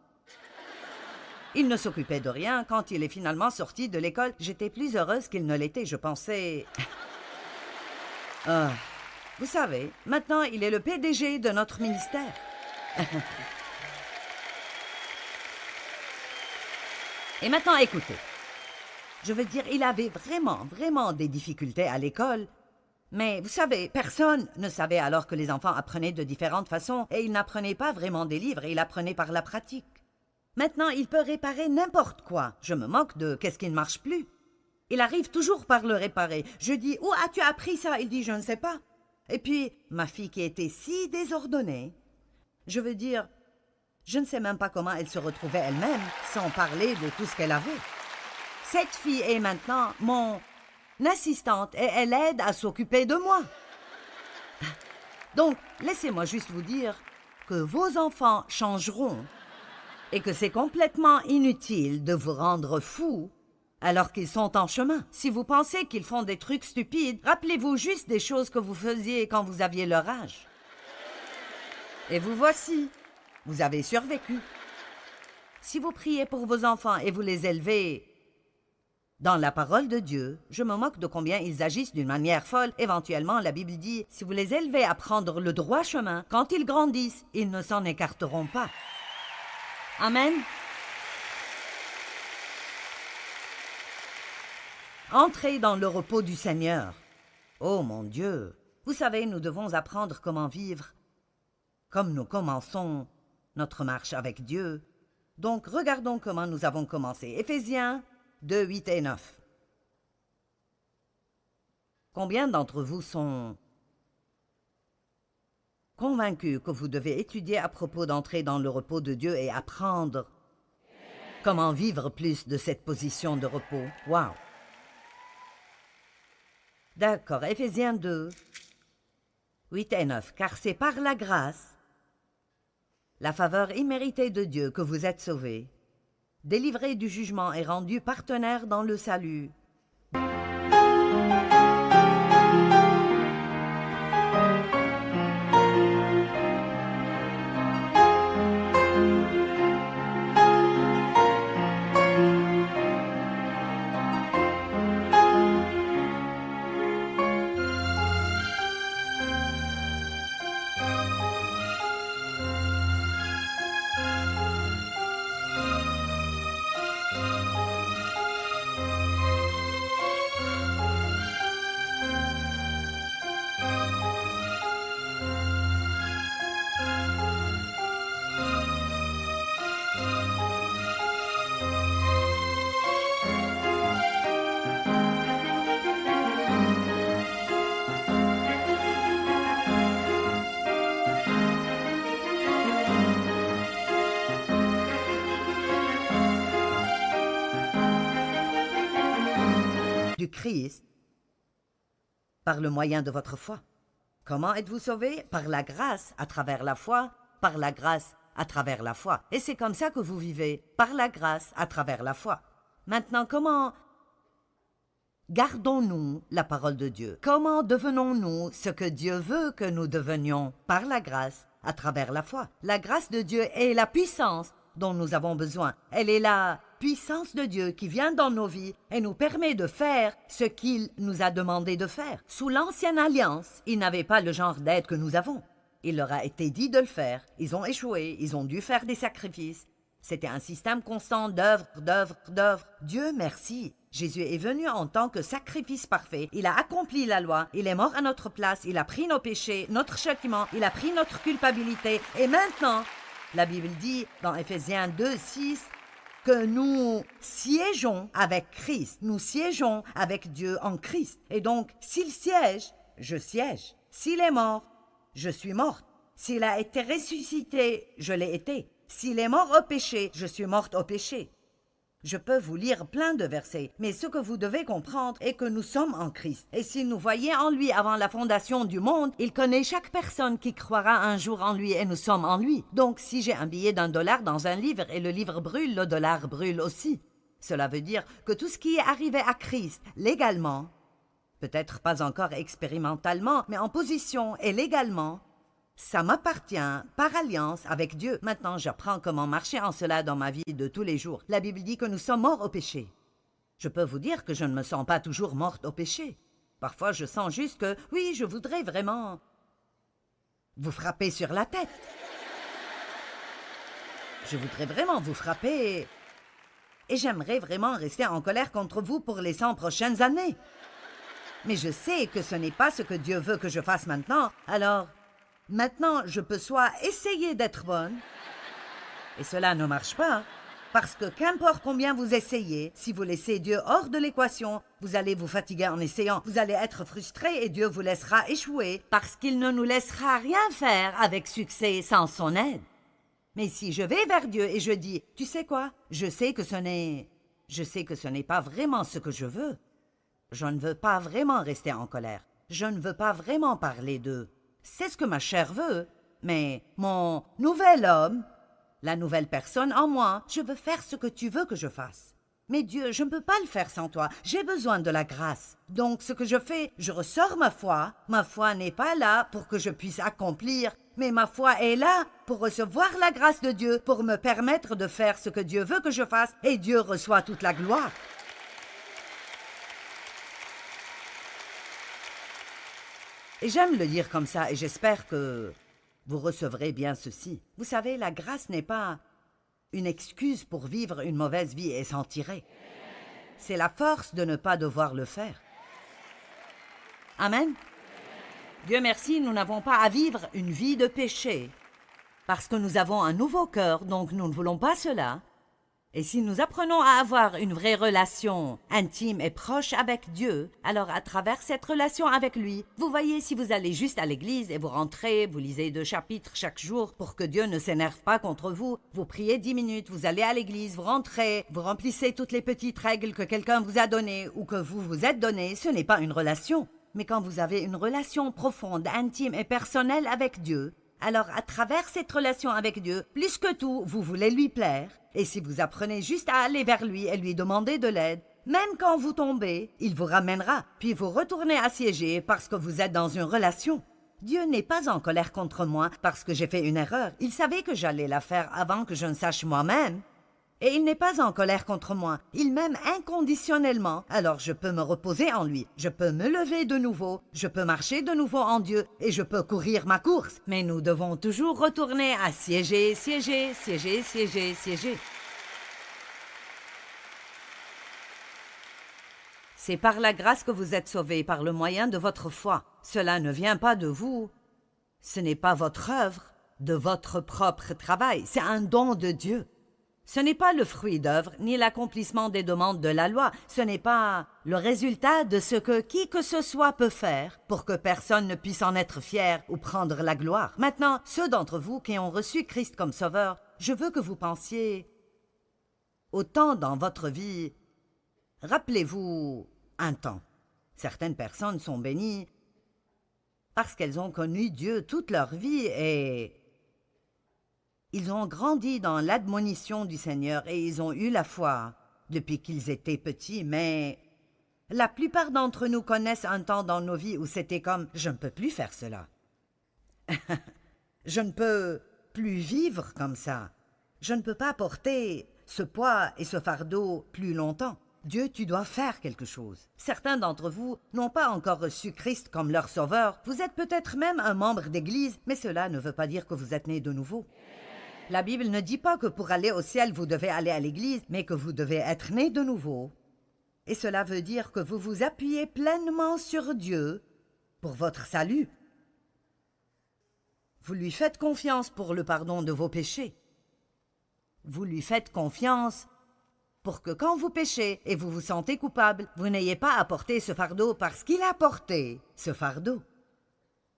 Il ne s'occupait de rien. Quand il est finalement sorti de l'école, j'étais plus heureuse qu'il ne l'était. Je pensais... vous savez, maintenant il est le PDG de notre ministère. Et maintenant, écoutez. Je veux dire, il avait vraiment des difficultés à l'école. Mais vous savez, personne ne savait alors que les enfants apprenaient de différentes façons et ils n'apprenaient pas vraiment des livres, ils apprenaient par la pratique. Maintenant, il peut réparer n'importe quoi. Je me moque de qu'est-ce qui ne marche plus. Il arrive toujours par le réparer. Je dis « Où as-tu appris ça ?» Il dit « Je ne sais pas. » Et puis, ma fille qui était si désordonnée, je veux dire, je ne sais même pas comment elle se retrouvait elle-même, sans parler de tout ce qu'elle avait. Cette fille est maintenant mon assistante et elle aide à s'occuper de moi. Donc, laissez-moi juste vous dire que vos enfants changeront et que c'est complètement inutile de vous rendre fou alors qu'ils sont en chemin. Si vous pensez qu'ils font des trucs stupides, rappelez-vous juste des choses que vous faisiez quand vous aviez leur âge. Et vous voici, vous avez survécu. Si vous priez pour vos enfants et vous les élevez dans la parole de Dieu, je me moque de combien ils agissent d'une manière folle. Éventuellement, la Bible dit, si vous les élevez à prendre le droit chemin, quand ils grandissent, ils ne s'en écarteront pas. Amen. Entrez dans le repos du Seigneur. Oh mon Dieu, vous savez, nous devons apprendre comment vivre comme nous commençons notre marche avec Dieu. Donc, regardons comment nous avons commencé. Éphésiens 2, 8 et 9. Combien d'entre vous sont convaincus que vous devez étudier à propos d'entrer dans le repos de Dieu et apprendre comment vivre plus de cette position de repos? Wow! D'accord, Éphésiens 2, 8 et 9. Car c'est par la grâce, la faveur imméritée de Dieu que vous êtes sauvés, délivrés du jugement et rendus partenaires dans le salut. Du Christ par le moyen de votre foi. Comment êtes-vous sauvés? Par la grâce, à travers la foi, par la grâce, à travers la foi. Et c'est comme ça que vous vivez, par la grâce, à travers la foi. Maintenant, comment gardons-nous la parole de Dieu? Comment devenons-nous ce que Dieu veut que nous devenions? Par la grâce, à travers la foi. La grâce de Dieu est la puissance dont nous avons besoin. Elle est la puissance de Dieu qui vient dans nos vies et nous permet de faire ce qu'il nous a demandé de faire. Sous l'ancienne alliance, ils n'avaient pas le genre d'aide que nous avons. Il leur a été dit de le faire. Ils ont échoué, ils ont dû faire des sacrifices. C'était un système constant d'œuvre. Dieu merci. Jésus est venu en tant que sacrifice parfait. Il a accompli la loi. Il est mort à notre place. Il a pris nos péchés, notre châtiment. Il a pris notre culpabilité. Et maintenant, la Bible dit dans Éphésiens 2, 6, que nous siégeons avec Christ. Nous siégeons avec Dieu en Christ. Et donc, s'il siège, je siège. S'il est mort, je suis morte. S'il a été ressuscité, je l'ai été. S'il est mort au péché, je suis morte au péché. Je peux vous lire plein de versets, mais ce que vous devez comprendre est que nous sommes en Christ. Et s'il nous voyait en lui avant la fondation du monde, il connaît chaque personne qui croira un jour en lui et nous sommes en lui. Donc si j'ai un billet d'$1 dans un livre et le livre brûle, le dollar brûle aussi. Cela veut dire que tout ce qui est arrivé à Christ légalement, peut-être pas encore expérimentalement, mais en position et légalement, ça m'appartient par alliance avec Dieu. Maintenant, j'apprends comment marcher en cela dans ma vie de tous les jours. La Bible dit que nous sommes morts au péché. Je peux vous dire que je ne me sens pas toujours morte au péché. Parfois, je sens juste que, oui, je voudrais vraiment vous frapper sur la tête. Je voudrais vraiment vous frapper et j'aimerais vraiment rester en colère contre vous pour les 100 prochaines années. Mais je sais que ce n'est pas ce que Dieu veut que je fasse maintenant, alors... Maintenant, je peux soit essayer d'être bonne, et cela ne marche pas, parce que qu'importe combien vous essayez, si vous laissez Dieu hors de l'équation, vous allez vous fatiguer en essayant, vous allez être frustré et Dieu vous laissera échouer, parce qu'il ne nous laissera rien faire avec succès sans son aide. Mais si je vais vers Dieu et je dis, tu sais quoi, je sais que ce n'est pas vraiment ce que je veux. Je ne veux pas vraiment rester en colère. Je ne veux pas vraiment parler d'eux. C'est ce que ma chair veut, mais mon nouvel homme, la nouvelle personne en moi, je veux faire ce que tu veux que je fasse. Mais Dieu, je ne peux pas le faire sans toi, j'ai besoin de la grâce. Donc ce que je fais, je ressors ma foi n'est pas là pour que je puisse accomplir, mais ma foi est là pour recevoir la grâce de Dieu, pour me permettre de faire ce que Dieu veut que je fasse, et Dieu reçoit toute la gloire. Et j'aime le dire comme ça, et j'espère que vous recevrez bien ceci. Vous savez, la grâce n'est pas une excuse pour vivre une mauvaise vie et s'en tirer. C'est la force de ne pas devoir le faire. Amen. Dieu merci, nous n'avons pas à vivre une vie de péché, parce que nous avons un nouveau cœur, donc nous ne voulons pas cela. Et si nous apprenons à avoir une vraie relation intime et proche avec Dieu, alors à travers cette relation avec lui, vous voyez, si vous allez juste à l'église et vous rentrez, vous lisez 2 chapitres chaque jour pour que Dieu ne s'énerve pas contre vous, vous priez 10 minutes, vous allez à l'église, vous rentrez, vous remplissez toutes les petites règles que quelqu'un vous a données ou que vous vous êtes données, ce n'est pas une relation. Mais quand vous avez une relation profonde, intime et personnelle avec Dieu, alors à travers cette relation avec Dieu, plus que tout, vous voulez lui plaire. Et si vous apprenez juste à aller vers lui et lui demander de l'aide, même quand vous tombez, il vous ramènera, puis vous retournez assiéger parce que vous êtes dans une relation. Dieu n'est pas en colère contre moi parce que j'ai fait une erreur. Il savait que j'allais la faire avant que je ne sache moi-même. Et il n'est pas en colère contre moi. Il m'aime inconditionnellement. Alors je peux me reposer en lui. Je peux me lever de nouveau. Je peux marcher de nouveau en Dieu. Et je peux courir ma course. Mais nous devons toujours retourner à siéger, siéger, siéger, siéger, siéger. C'est par la grâce que vous êtes sauvés, par le moyen de votre foi. Cela ne vient pas de vous. Ce n'est pas votre œuvre, de votre propre travail. C'est un don de Dieu. Ce n'est pas le fruit d'œuvre, ni l'accomplissement des demandes de la loi. Ce n'est pas le résultat de ce que qui que ce soit peut faire pour que personne ne puisse en être fier ou prendre la gloire. Maintenant, ceux d'entre vous qui ont reçu Christ comme sauveur, je veux que vous pensiez au temps dans votre vie. Rappelez-vous un temps. Certaines personnes sont bénies parce qu'elles ont connu Dieu toute leur vie et ils ont grandi dans l'admonition du Seigneur et ils ont eu la foi depuis qu'ils étaient petits, mais la plupart d'entre nous connaissent un temps dans nos vies où c'était comme « je ne peux plus faire cela ». Je ne peux plus vivre comme ça. Je ne peux pas porter ce poids et ce fardeau plus longtemps. Dieu, tu dois faire quelque chose. Certains d'entre vous n'ont pas encore reçu Christ comme leur sauveur. Vous êtes peut-être même un membre d'église, mais cela ne veut pas dire que vous êtes né de nouveau. La Bible ne dit pas que pour aller au ciel, vous devez aller à l'église, mais que vous devez être né de nouveau. Et cela veut dire que vous vous appuyez pleinement sur Dieu pour votre salut. Vous lui faites confiance pour le pardon de vos péchés. Vous lui faites confiance pour que quand vous péchez et vous vous sentez coupable, vous n'ayez pas à porter ce fardeau parce qu'il a porté ce fardeau.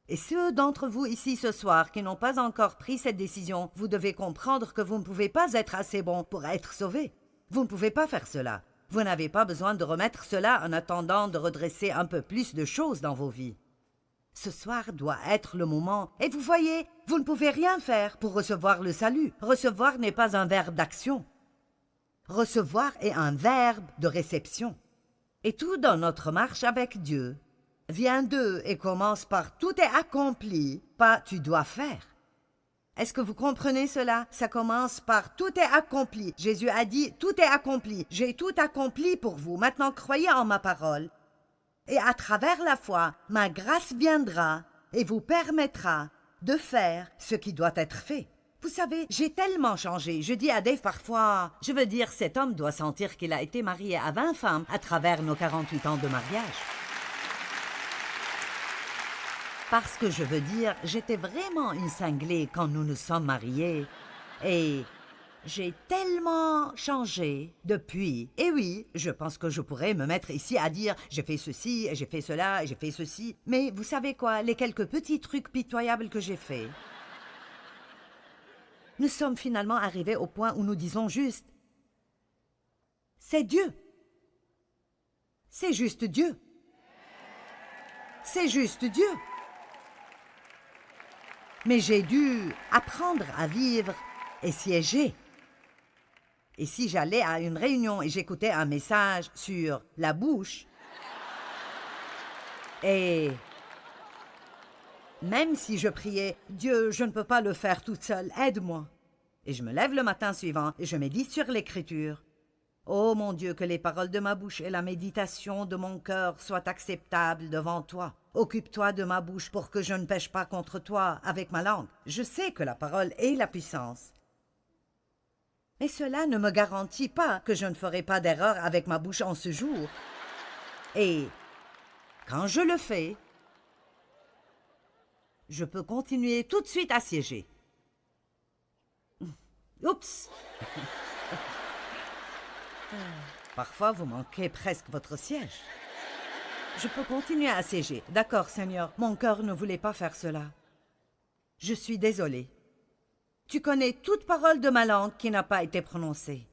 Et ceux d'entre vous ici ce soir qui n'ont pas encore pris cette décision, vous devez comprendre que vous ne pouvez pas être assez bon pour être sauvé. Vous ne pouvez pas faire cela. Vous n'avez pas besoin de remettre cela en attendant de redresser un peu plus de choses dans vos vies. Ce soir doit être le moment. Et vous voyez, vous ne pouvez rien faire pour recevoir le salut. Recevoir n'est pas un verbe d'action. Recevoir est un verbe de réception. Et tout dans notre marche avec Dieu vient d'eux et commence par « tout est accompli », pas « tu dois faire ». Est-ce que vous comprenez cela? Ça commence par « tout est accompli ». Jésus a dit « tout est accompli ». J'ai tout accompli pour vous. Maintenant, croyez en ma parole. Et à travers la foi, ma grâce viendra et vous permettra de faire ce qui doit être fait. Vous savez, j'ai tellement changé. Je dis à Dave parfois, je veux dire, cet homme doit sentir qu'il a été marié à 20 femmes à travers nos 48 ans de mariage. Parce que je veux dire, j'étais vraiment une cinglée quand nous nous sommes mariés. Et j'ai tellement changé depuis. Et oui, je pense que je pourrais me mettre ici à dire « j'ai fait ceci, j'ai fait cela, j'ai fait ceci ». Mais vous savez quoi, les quelques petits trucs pitoyables que j'ai faits, nous sommes finalement arrivés au point où nous disons juste « c'est Dieu ». C'est juste Dieu. C'est juste Dieu. Mais j'ai dû apprendre à vivre et siéger. Et si j'allais à une réunion et j'écoutais un message sur la bouche, et même si je priais « Dieu, je ne peux pas le faire toute seule, aide-moi », et je me lève le matin suivant et je médite sur l'Écriture, oh mon Dieu, que les paroles de ma bouche et la méditation de mon cœur soient acceptables devant toi. Occupe-toi de ma bouche pour que je ne pêche pas contre toi avec ma langue. Je sais que la parole est la puissance. Mais cela ne me garantit pas que je ne ferai pas d'erreur avec ma bouche en ce jour. Et quand je le fais, je peux continuer tout de suite à siéger. Oups! Parfois, vous manquez presque votre siège. Je peux continuer à siéger. D'accord, Seigneur, mon cœur ne voulait pas faire cela. Je suis désolée. Tu connais toute parole de ma langue qui n'a pas été prononcée.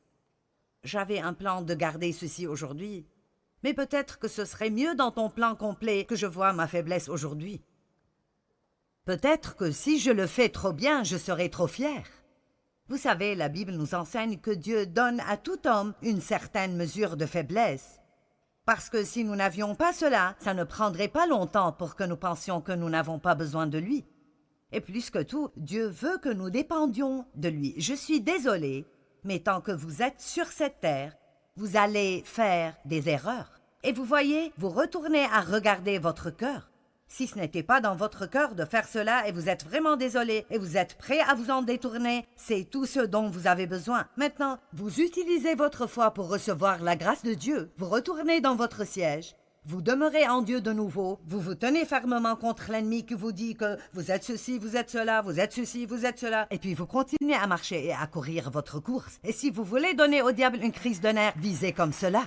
J'avais un plan de garder ceci aujourd'hui, mais peut-être que ce serait mieux dans ton plan complet que je vois ma faiblesse aujourd'hui. Peut-être que si je le fais trop bien, je serai trop fière. Vous savez, la Bible nous enseigne que Dieu donne à tout homme une certaine mesure de faiblesse. Parce que si nous n'avions pas cela, ça ne prendrait pas longtemps pour que nous pensions que nous n'avons pas besoin de lui. Et plus que tout, Dieu veut que nous dépendions de lui. Je suis désolée, mais tant que vous êtes sur cette terre, vous allez faire des erreurs. Et vous voyez, vous retournez à regarder votre cœur. Si ce n'était pas dans votre cœur de faire cela et vous êtes vraiment désolé et vous êtes prêt à vous en détourner, c'est tout ce dont vous avez besoin. Maintenant, vous utilisez votre foi pour recevoir la grâce de Dieu. Vous retournez dans votre siège. Vous demeurez en Dieu de nouveau. Vous vous tenez fermement contre l'ennemi qui vous dit que vous êtes ceci, vous êtes cela, vous êtes ceci, vous êtes cela. Et puis vous continuez à marcher et à courir votre course. Et si vous voulez donner au diable une crise de nerfs, visez comme cela.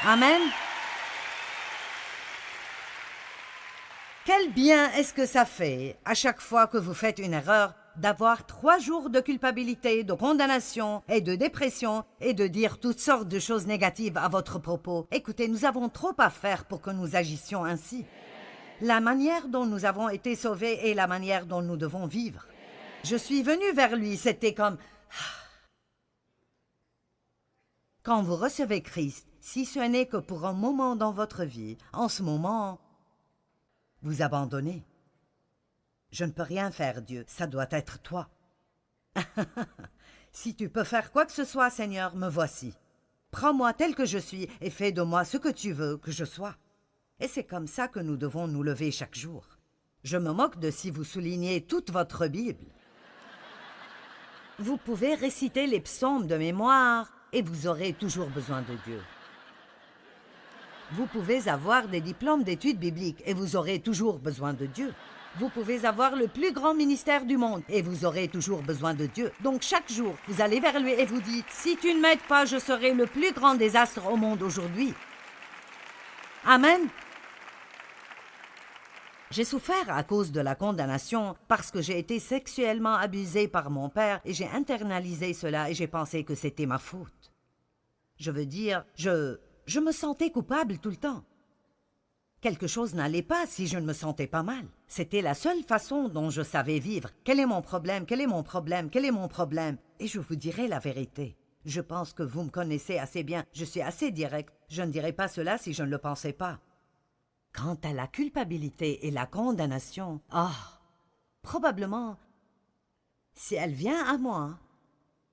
Amen. Quel bien est-ce que ça fait, à chaque fois que vous faites une erreur, d'avoir 3 jours de culpabilité, de condamnation et de dépression et de dire toutes sortes de choses négatives à votre propos. Écoutez, nous avons trop à faire pour que nous agissions ainsi. La manière dont nous avons été sauvés est la manière dont nous devons vivre. Je suis venue vers lui, c'était comme... Quand vous recevez Christ, si ce n'est que pour un moment dans votre vie, en ce moment... vous abandonnez. Je ne peux rien faire, Dieu, ça doit être toi. Si tu peux faire quoi que ce soit, Seigneur, me voici. Prends-moi tel que je suis et fais de moi ce que tu veux que je sois. Et c'est comme ça que nous devons nous lever chaque jour. Je me moque de si vous soulignez toute votre Bible. Vous pouvez réciter les psaumes de mémoire et vous aurez toujours besoin de Dieu. Vous pouvez avoir des diplômes d'études bibliques et vous aurez toujours besoin de Dieu. Vous pouvez avoir le plus grand ministère du monde et vous aurez toujours besoin de Dieu. Donc chaque jour, vous allez vers lui et vous dites, si tu ne m'aides pas, je serai le plus grand désastre au monde aujourd'hui. Amen. J'ai souffert à cause de la condamnation parce que j'ai été sexuellement abusée par mon père et j'ai internalisé cela et j'ai pensé que c'était ma faute. Je veux dire, je me sentais coupable tout le temps. Quelque chose n'allait pas si je ne me sentais pas mal. C'était la seule façon dont je savais vivre. Quel est mon problème? Quel est mon problème? Quel est mon problème? Et je vous dirai la vérité. Je pense que vous me connaissez assez bien. Je suis assez direct. Je ne dirais pas cela si je ne le pensais pas. Quant à la culpabilité et la condamnation, probablement, si elle vient à moi,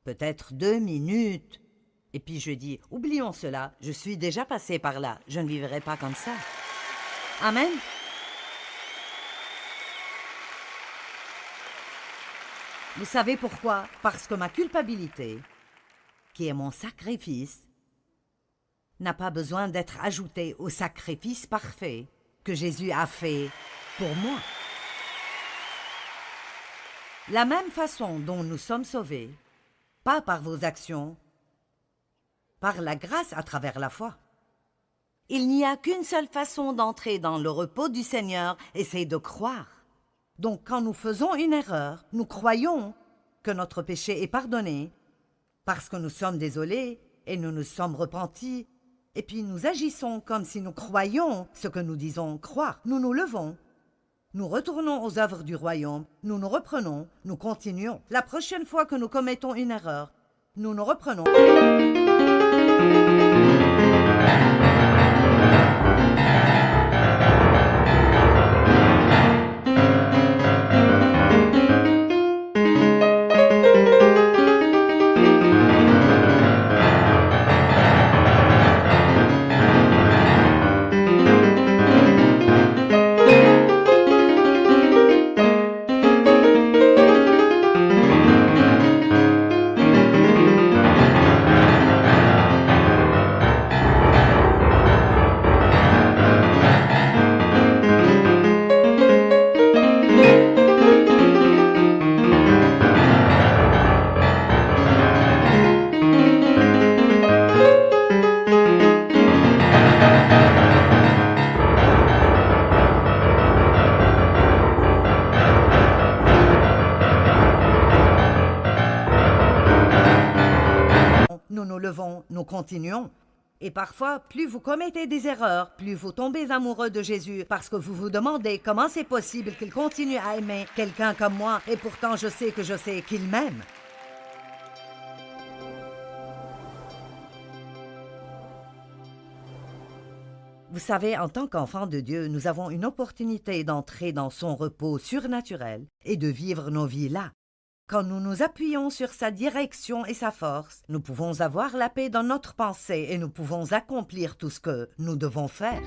peut-être 2 minutes, et puis je dis, oublions cela, je suis déjà passé par là, je ne vivrai pas comme ça. Amen. Vous savez pourquoi? Parce que ma culpabilité, qui est mon sacrifice, n'a pas besoin d'être ajoutée au sacrifice parfait que Jésus a fait pour moi. La même façon dont nous sommes sauvés, pas par vos actions, par la grâce à travers la foi. Il n'y a qu'une seule façon d'entrer dans le repos du Seigneur, et c'est de croire. Donc quand nous faisons une erreur, nous croyons que notre péché est pardonné, parce que nous sommes désolés et nous nous sommes repentis, et puis nous agissons comme si nous croyions ce que nous disons croire. Nous nous levons, nous retournons aux œuvres du royaume, nous nous reprenons, nous continuons. La prochaine fois que nous commettons une erreur, nous nous reprenons. Nous nous levons, nous continuons. Et parfois, plus vous commettez des erreurs, plus vous tombez amoureux de Jésus parce que vous vous demandez comment c'est possible qu'il continue à aimer quelqu'un comme moi et pourtant je sais qu'il m'aime. Vous savez, en tant qu'enfants de Dieu, nous avons une opportunité d'entrer dans son repos surnaturel et de vivre nos vies là. Quand nous nous appuyons sur sa direction et sa force, nous pouvons avoir la paix dans notre pensée et nous pouvons accomplir tout ce que nous devons faire.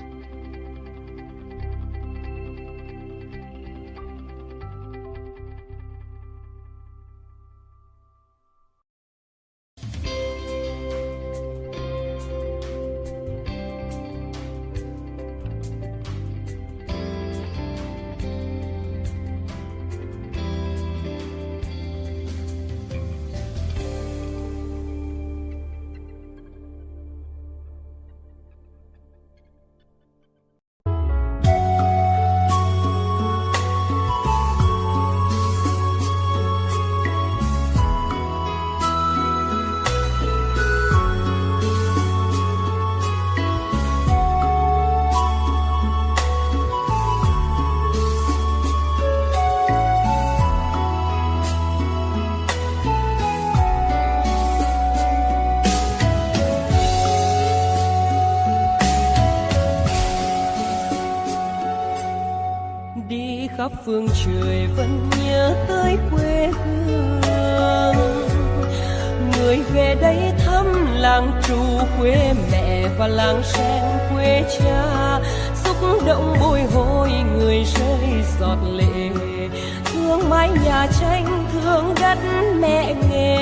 khắp phương trời vẫn nhớ tới quê hương. Người về đây thăm làng trù quê mẹ và làng sen quê cha, xúc động bồi hồi người rơi giọt lệ. Thương mái nhà tranh, thương đất mẹ nghề,